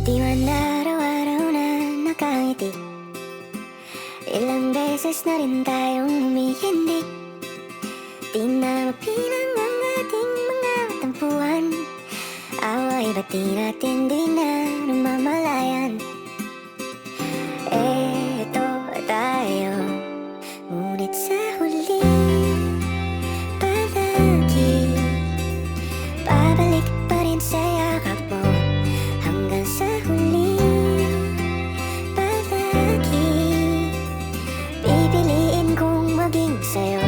Di man araw-araw na nakangiti, ilang beses na rin tayong humihindik. Di na mapilang ang ating mga tampuhan, away ba't di natin di na namamalayan? Eto tayo, ngunit sa huli palagi babalik pa rin sa yakap mo. Hanggang sa huli palagi pipiliin kong maging sa'yo.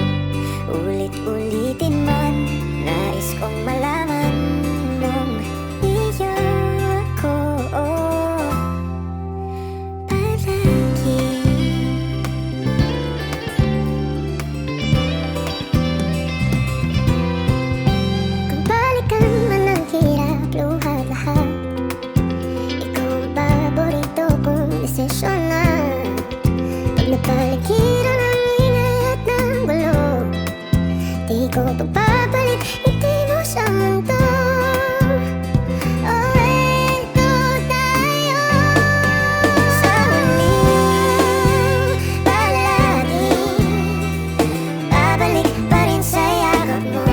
Ulit-ulitin man, nais kong malaman mong iyo ako, palagi. Kung balikan man ang hirap, luhat lahat, ikaw ang paborito kong desisyon na. Pag napaligiran ang ingay at ng gulo, di ko pagpapalit, ngiti mo sa mundo. Oh, eto tayo, sa huli palagi babalik pa rin sa yakap mo.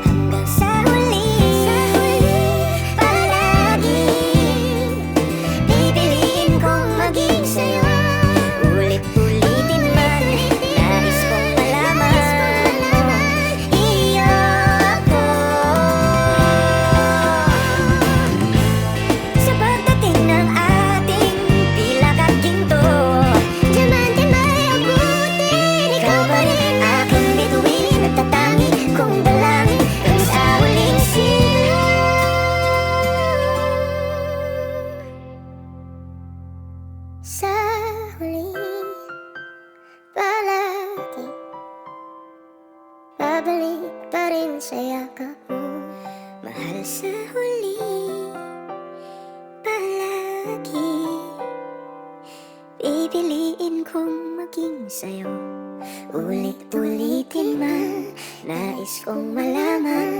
Hanggang sa huli palagi pipiliin kong maging sa'yo. Ulit-ulitin man, nais kong malaman mo, iyo ako. Sa pagdating ng ating pilak at ginto, diamante may abutin, ikaw pa rin aking bituin, nagtatangi kong dalangin hanggang sa huling sigaw. Sa huli palagi babalik pa rin sa yakap mo. Mahal, sa huli palagi pipiliin kong maging sa'yo. Ulit-ulitin man, nais kong malaman